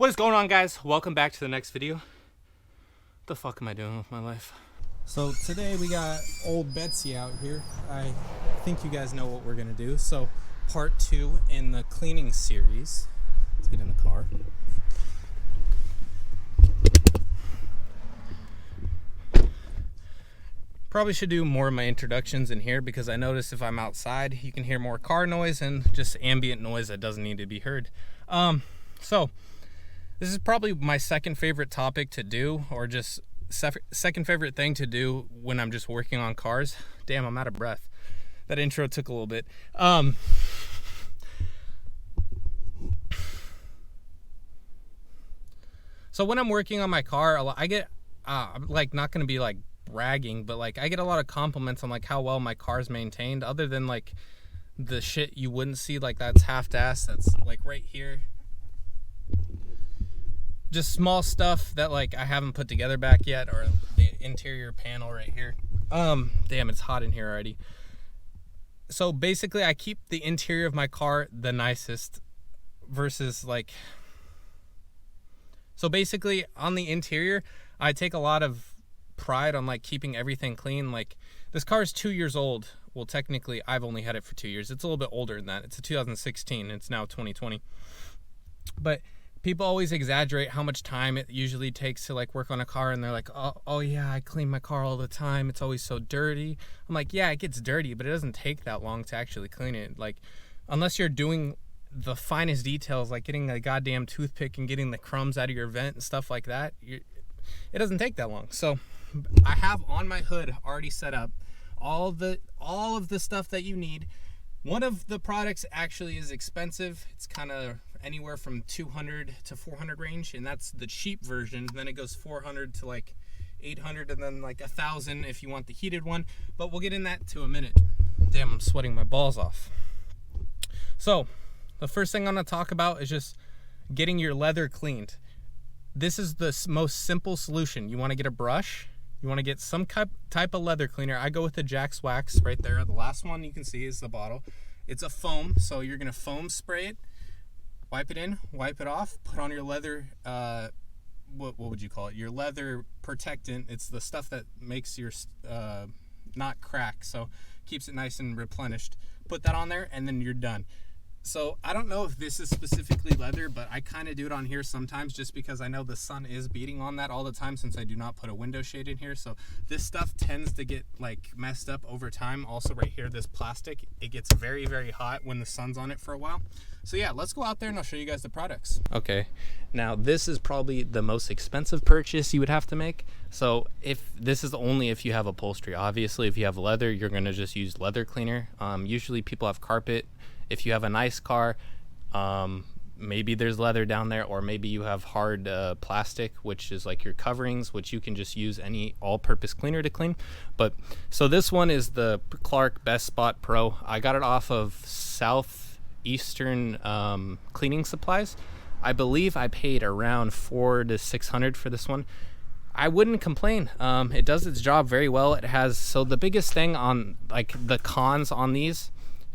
What is going on, guys? Welcome back to the next video. What the fuck am I doing with my life? So today we got old Betsy out here. I think you guys know what we're gonna do. So part 2 in the cleaning series. Let's get in the car. Probably should do more of my introductions in here because I notice if I'm outside you can hear more car noise and just ambient noise that doesn't need to be heard. So this is probably my second favorite topic to do, or just second favorite thing to do when I'm just working on cars. Damn, I'm out of breath. That intro took a little bit. So when I'm working on my car, I get, I'm like not gonna be like bragging, but like I get a lot of compliments on like how well my car's maintained, other than like the shit you wouldn't see, like that's half-assed, that's like right here. Just small stuff that like I haven't put together back yet, or the interior panel right here. Damn, it's hot in here already. So basically I keep the interior of my car the nicest versus like, so basically on the interior I take a lot of pride on like keeping everything clean. Like this car is 2 years old. Well, technically I've only had it for 2 years. It's a little bit older than that. It's a 2016. It's now 2020. But people always exaggerate how much time it usually takes to like work on a car, and they're like, oh yeah, I clean my car all the time, it's always so dirty. I'm like, yeah, it gets dirty, but it doesn't take that long to actually clean it. Like, unless you're doing the finest details, like getting a goddamn toothpick and getting the crumbs out of your vent and stuff like that, it doesn't take that long. So I have on my hood already set up all of the stuff that you need. One of the products actually is expensive. It's kind of anywhere from 200 to 400 range, and that's the cheap version. Then it goes 400 to like 800, and then like 1,000 if you want the heated one, but we'll get in that to a minute. Damn, I'm sweating my balls off. So the first thing I'm going to talk about is just getting your leather cleaned. This is the most simple solution. You want to get a brush, you want to get some type of leather cleaner. I go with the Jack's Wax right there. The last one you can see is the bottle. It's a foam, so you're going to foam spray it. Wipe it in, wipe it off, put on your leather, what would you call it? Your leather protectant. It's the stuff that makes your not crack, so keeps it nice and replenished. Put that on there, and then you're done. So I don't know if this is specifically leather, but I kind of do it on here sometimes just because I know the sun is beating on that all the time, since I do not put a window shade in here. So this stuff tends to get like messed up over time. Also right here, this plastic, it gets very, very hot when the sun's on it for a while. So yeah, let's go out there and I'll show you guys the products. Okay, now this is probably the most expensive purchase you would have to make. So if this is only if you have upholstery. Obviously if you have leather, you're gonna just use leather cleaner. Usually people have carpet. If you have a nice car, maybe there's leather down there, or maybe you have hard plastic, which is like your coverings, which you can just use any all-purpose cleaner to clean. But so this one is the Clark Best Spot Pro. I got it off of Southeastern Cleaning Supplies. I believe I paid around $400 to $600 for this one. I wouldn't complain. It does its job very well. It has, so the biggest thing on like the cons on these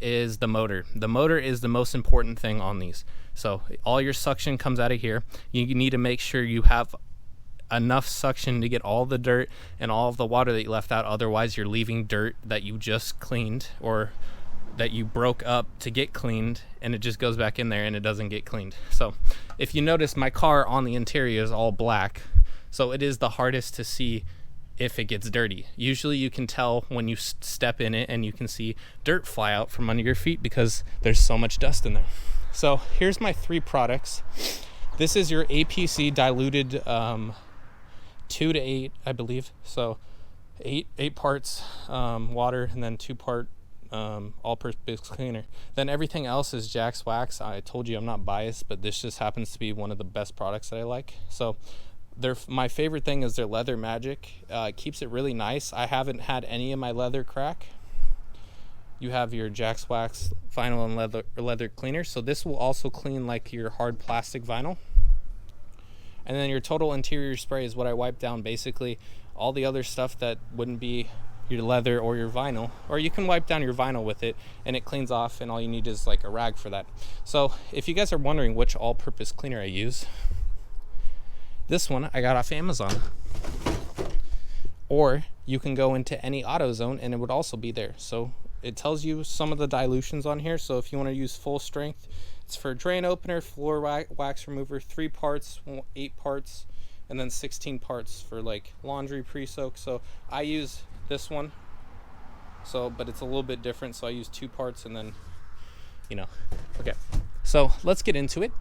is the motor. The motor is the most important thing on these. So all your suction comes out of here. You need to make sure you have enough suction to get all the dirt and all of the water that you left out. Otherwise you're leaving dirt that you just cleaned, or that you broke up to get cleaned, and it just goes back in there and it doesn't get cleaned. So if you notice, my car on the interior is all black, so it is the hardest to see if it gets dirty. Usually you can tell when you step in it and you can see dirt fly out from under your feet because there's so much dust in there. So here's my 3 products. This is your APC diluted 2 to 8, I believe. So 8 parts water, and then 2 part all-purpose cleaner. Then everything else is Jack's Wax. I told you I'm not biased, but this just happens to be one of the best products that I like. So my favorite thing is their leather magic. It keeps it really nice. I haven't had any of my leather crack. You have your Jack's Wax vinyl and leather cleaner. So this will also clean like your hard plastic vinyl. And then your total interior spray is what I wipe down basically all the other stuff that wouldn't be your leather or your vinyl, or you can wipe down your vinyl with it and it cleans off, and all you need is like a rag for that. So if you guys are wondering which all-purpose cleaner I use, This one I got off Amazon. Or you can go into any AutoZone and it would also be there. So it tells you some of the dilutions on here. So if you want to use full strength, it's for drain opener, floor wax remover, 3 parts, 8 parts, and then 16 parts for like laundry pre-soak. So I use this one. So, but it's a little bit different. So I use 2 parts and then, you know, okay. So let's get into it.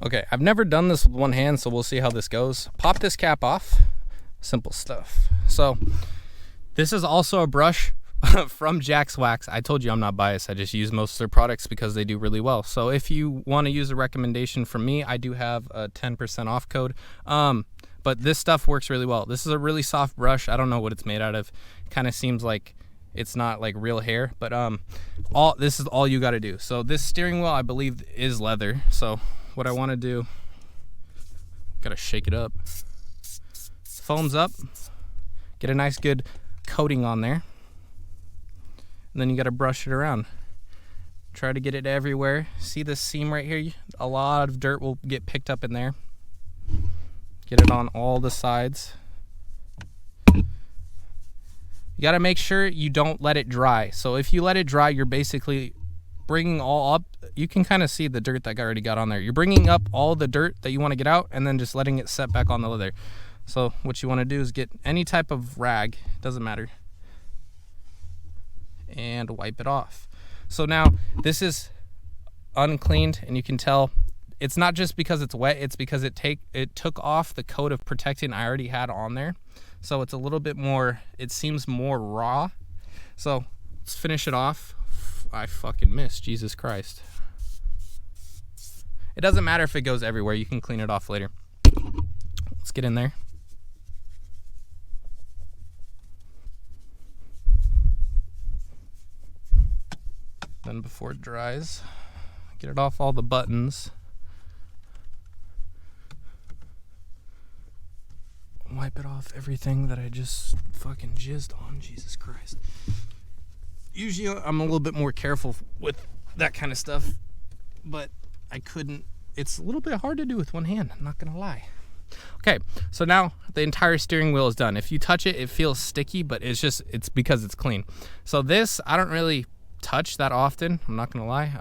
Okay, I've never done this with one hand, so we'll see how this goes. Pop this cap off. Simple stuff. So this is also a brush from Jack's Wax. I told you I'm not biased. I just use most of their products because they do really well. So if you want to use a recommendation from me, I do have a 10% off code. But this stuff works really well. This is a really soft brush. I don't know what it's made out of. It kind of seems like it's not like real hair, but this is all you got to do. So this steering wheel, I believe, is leather. So what I want to do, gotta shake it up. Foams up, get a nice good coating on there, and then you got to brush it around. Try to get it everywhere. See this seam right here? A lot of dirt will get picked up in there. Get it on all the sides. You got to make sure you don't let it dry. So if you let it dry, you're basically bringing all up. You can kind of see the dirt that I already got on there. You're bringing up all the dirt that you want to get out and then just letting it set back on the leather. So what you want to do is get any type of rag, doesn't matter, and wipe it off. So now this is uncleaned, and you can tell it's not just because it's wet, it's because it took off the coat of protecting I already had on there. So it's a little bit more, it seems more raw. So let's finish it off. I fucking missed, Jesus Christ. It doesn't matter if it goes everywhere, you can clean it off later. Let's get in there. Then before it dries, get it off all the buttons. Wipe it off everything that I just fucking jizzed on, Jesus Christ. Usually I'm a little bit more careful with that kind of stuff, but I couldn't. It's a little bit hard to do with one hand, I'm not gonna lie. Okay, so now the entire steering wheel is done. If you touch it, it feels sticky, but it's because it's clean. So this, I don't really touch that often, I'm not gonna lie.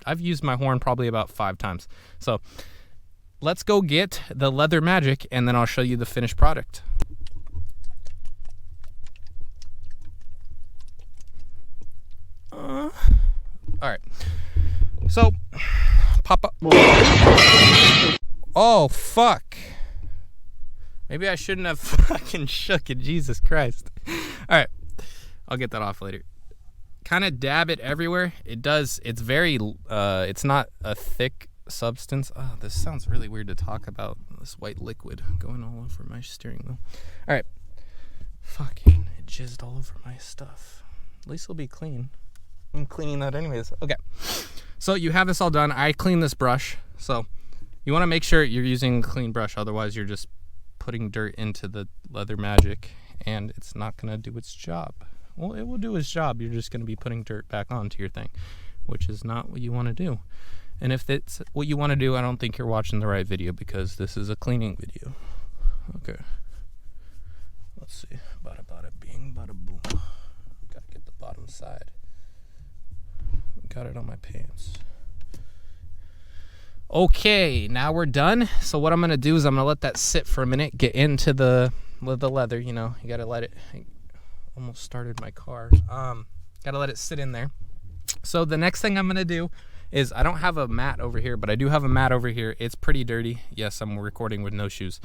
I've used my horn probably about 5 times. So let's go get the leather magic and then I'll show you the finished product. All right, so pop up. Oh fuck, maybe I shouldn't have fucking shook it, Jesus Christ. All right, I'll get that off later. Kind of dab it everywhere. It's very it's not a thick substance. Oh, this sounds really weird to talk about, this white liquid going all over my steering wheel. All right, fucking it jizzed all over my stuff. At least it'll be clean. I'm cleaning that anyways. Okay, so you have this all done. I cleaned this brush, so you want to make sure you're using a clean brush, otherwise you're just putting dirt into the leather magic and it's not gonna do its job. Well, it will do its job. You're just going to be putting dirt back onto your thing, which is not what you want to do. And if it's what you want to do, I don't think you're watching the right video, because this is a cleaning video. Okay. Let's see. Bada bada bing, bada boom. Gotta get the bottom side. Got it on my pants. Okay, now we're done. So what I'm going to do is I'm going to let that sit for a minute, get into the leather. You know, you got to let it... Almost started my car. Gotta let it sit in there. So the next thing I'm gonna do is, I don't have a mat over here, but I do have a mat over here. It's pretty dirty. Yes, I'm recording with no shoes.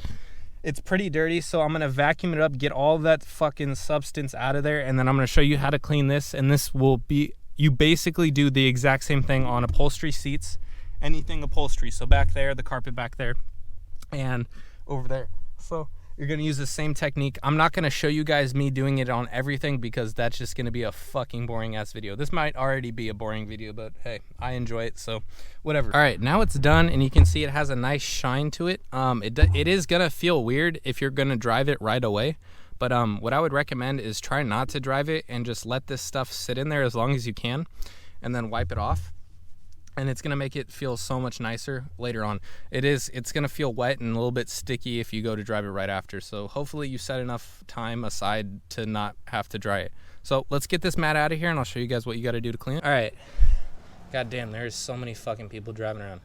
It's pretty dirty, so I'm gonna vacuum it up, get all that fucking substance out of there, and then I'm gonna show you how to clean this. And this will be, you basically do the exact same thing on upholstery seats, anything upholstery. So back there, the carpet back there, and over there. So you're going to use the same technique. I'm not going to show you guys me doing it on everything, because that's just going to be a fucking boring ass video. This might already be a boring video, but hey, I enjoy it, so whatever. All right, now it's done, and you can see it has a nice shine to it. It is going to feel weird if you're going to drive it right away, but what I would recommend is try not to drive it and just let this stuff sit in there as long as you can, and then wipe it off. and it's gonna make it feel so much nicer later on. It's gonna feel wet and a little bit sticky if you go to drive it right after. So hopefully you set enough time aside to not have to dry it. So let's get this mat out of here and I'll show you guys what you gotta do to clean it. All right, god damn, there's so many fucking people driving around.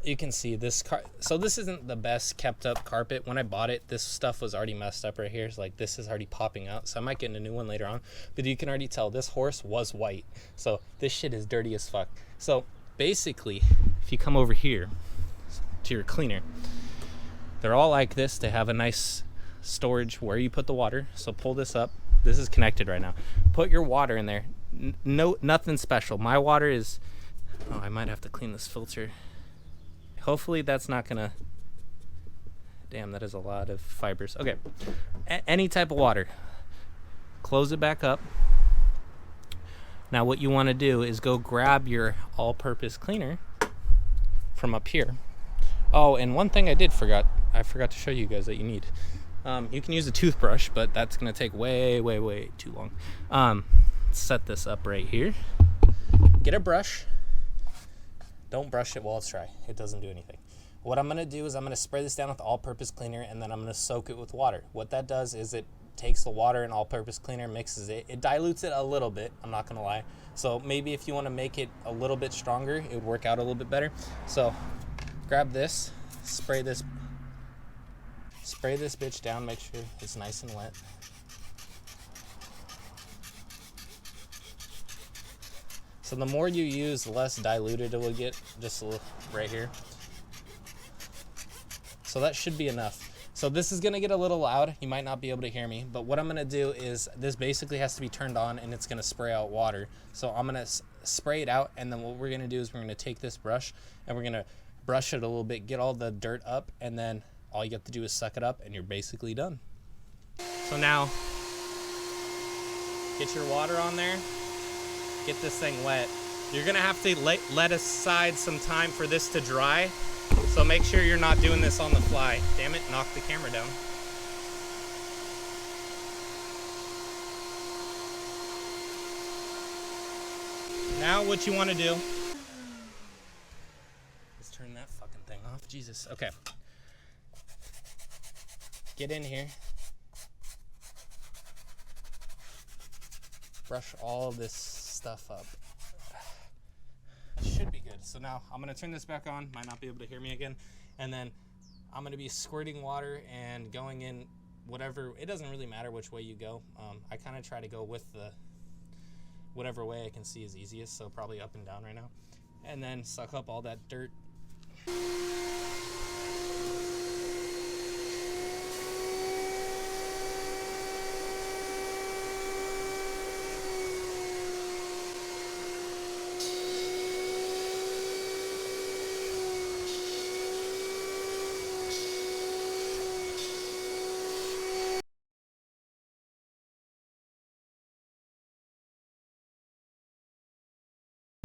You can see this car, so this isn't the best kept up carpet. When I bought it, this stuff was already messed up right here. So like this is already popping out, so I might get a new one later on, but you can already tell this horse was white, so this shit is dirty as fuck. So basically, if you come over here to your cleaner, they're all like this. They have a nice storage where you put the water. So pull this up, this is connected right now, put your water in there. Nothing special. My water is, oh, I might have to clean this filter. Hopefully that's not gonna, damn, that is a lot of fibers. Okay, any type of water, close it back up. Now what you want to do is go grab your all-purpose cleaner from up here. Oh, and one thing I forgot to show you guys that you need. You can use a toothbrush, but that's gonna take way too long. Set this up right here. Get a brush. Don't brush it while it's dry. It doesn't do anything. What I'm gonna do is I'm gonna spray this down with the all-purpose cleaner, and then I'm gonna soak it with water. What that does is it takes the water and all-purpose cleaner, mixes it. It dilutes it a little bit, I'm not gonna lie. So maybe if you wanna make it a little bit stronger, it would work out a little bit better. So grab this, spray this bitch down, make sure it's nice and wet. So the more you use, the less diluted it will get, just a little right here. So that should be enough. So this is gonna get a little loud. You might not be able to hear me, but what I'm gonna do is this basically has to be turned on and it's gonna spray out water. So I'm gonna spray it out, and then what we're gonna do is we're gonna take this brush and we're gonna brush it a little bit, get all the dirt up, and then all you have to do is suck it up and you're basically done. So now, get your water on there. Get this thing wet. You're gonna have to let aside some time for this to dry, so make sure you're not doing this on the fly. Damn it, knock the camera down. Now what you want to do is turn that fucking thing off. Jesus. Okay, get in here, brush all this stuff up. It should be good. So now I'm gonna turn this back on. Might not be able to hear me again. And then I'm gonna be squirting water and going in whatever, it doesn't really matter which way you go. I kind of try to go with the whatever way I can see is easiest, so probably up and down right now. And then suck up all that dirt.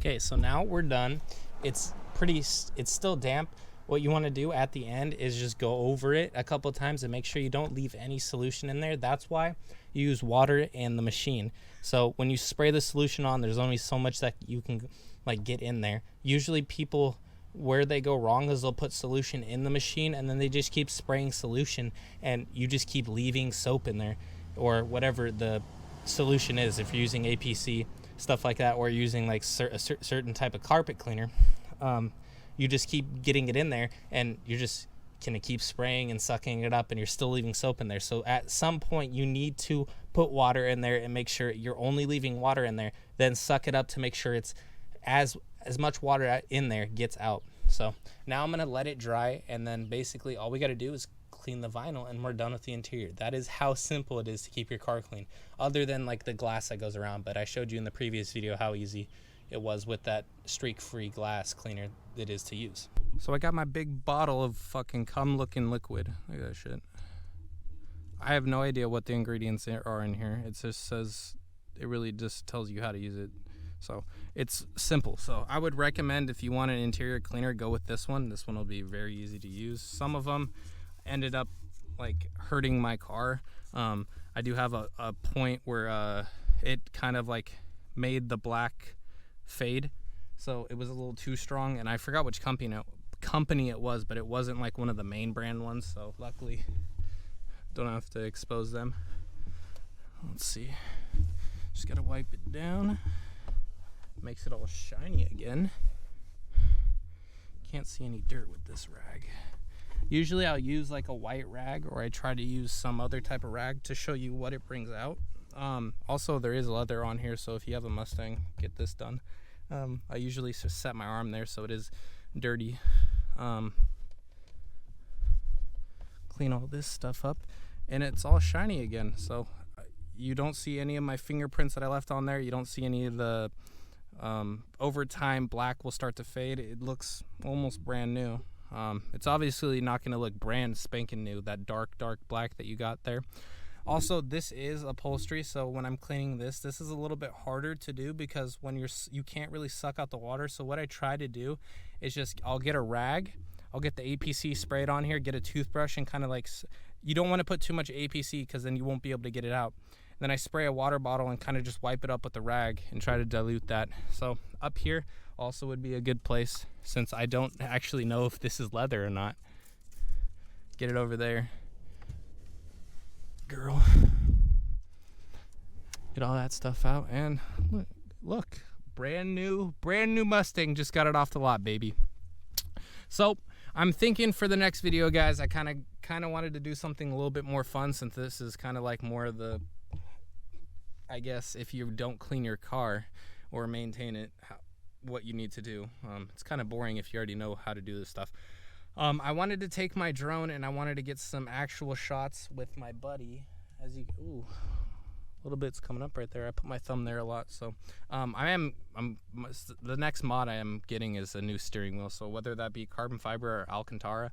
Okay, so now we're done. It's still damp. What you want to do at the end is just go over it a couple of times and make sure you don't leave any solution in there. That's why you use water and the machine. So when you spray the solution on, there's only so much that you can like get in there. Usually people, where they go wrong is they'll put solution in the machine and then they just keep spraying solution and you just keep leaving soap in there, or whatever the solution is. If you're using APC, stuff like that, or using like a certain type of carpet cleaner, you just keep getting it in there and you're just gonna keep spraying and sucking it up and you're still leaving soap in there. So at some point you need to put water in there and make sure you're only leaving water in there, then suck it up to make sure it's as much water in there gets out. So now I'm gonna let it dry, and then basically all we gotta do is clean the vinyl and we're done with the interior. That is how simple it is to keep your car clean, other than like the glass that goes around. But I showed you in the previous video how easy it was with that streak-free glass cleaner it is to use. So I got my big bottle of fucking cum-looking liquid. Look at that shit. I have no idea what the ingredients are in here. It just says, it really just tells you how to use it. So it's simple. So I would recommend, if you want an interior cleaner, go with this one. This one will be very easy to use. Some of them ended up like hurting my car. I do have a point where it kind of like made the black fade. so it was a little too strong, and I forgot which company it was, but it wasn't like one of the main brand ones, so luckily don't have to expose them. Let's see, just gotta wipe it down, makes it all shiny again. Can't see any dirt with this rag. Usually I'll use like a white rag, or I try to use some other type of rag to show you what it brings out. Also, there is leather on here, so if you have a Mustang, get this done. I usually just set my arm there so it is dirty. Clean all this stuff up, and it's all shiny again, so you don't see any of my fingerprints that I left on there. You don't see any of the over time black will start to fade. It looks almost brand new. It's obviously not going to look brand spanking new, that dark black that you got there. Also, this is upholstery, so when I'm cleaning this is a little bit harder to do because when you can't really suck out the water. So what I try to do is just, I'll get a rag, I'll get the APC sprayed on here, get a toothbrush, and kind of like, you don't want to put too much APC because then you won't be able to get it out. Then I spray a water bottle and kind of just wipe it up with the rag and try to dilute that. So up here also would be a good place, since I don't actually know if this is leather or not. Get it over there, girl. Get all that stuff out, and look, brand new Mustang, just got it off the lot, baby. So I'm thinking for the next video, guys, I kind of wanted to do something a little bit more fun, since this is kind of like more of the, I guess, if you don't clean your car or maintain it, what you need to do. It's kind of boring if you already know how to do this stuff. I wanted to take my drone and I wanted to get some actual shots with my buddy. As you, ooh, a little bit's coming up right there. I put my thumb there a lot. So the next mod I am getting is a new steering wheel. So whether that be carbon fiber or Alcantara.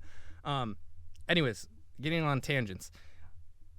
Anyways, getting on tangents.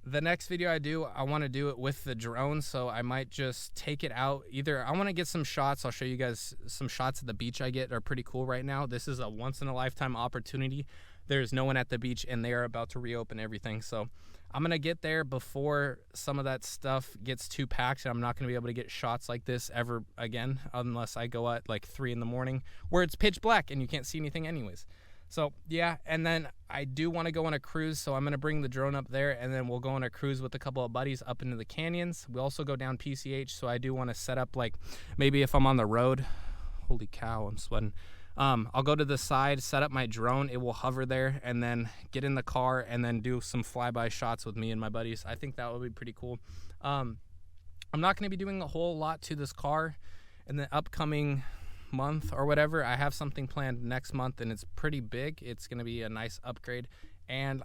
The next video I do, I want to do it with the drone, so I might just take it out. Either I want to get some shots, I'll show you guys some shots at the beach I get are pretty cool right now. This is a once-in-a-lifetime opportunity. There's no one at the beach, and they are about to reopen everything. So I'm going to get there before some of that stuff gets too packed, and I'm not going to be able to get shots like this ever again unless I go at like 3 in the morning where it's pitch black and you can't see anything anyways. So yeah, and then I do want to go on a cruise, so I'm going to bring the drone up there, and then we'll go on a cruise with a couple of buddies up into the canyons. We also go down PCH, so I do want to set up, like, maybe if I'm on the road, holy cow, I'm sweating. I'll go to the side, set up my drone, it will hover there, and then get in the car and then do some flyby shots with me and my buddies. I think that would be pretty cool. I'm not going to be doing a whole lot to this car in the upcoming month or whatever. I have something planned next month, and it's pretty big. It's going to be a nice upgrade, and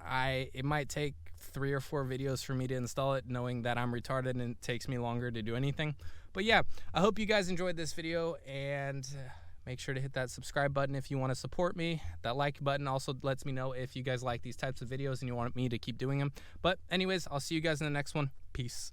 it might take 3 or 4 videos for me to install it, knowing that I'm retarded and it takes me longer to do anything. But yeah, I hope you guys enjoyed this video, and make sure to hit that subscribe button if you want to support me. That like button also lets me know if you guys like these types of videos and you want me to keep doing them. But anyways, I'll see you guys in the next one. Peace.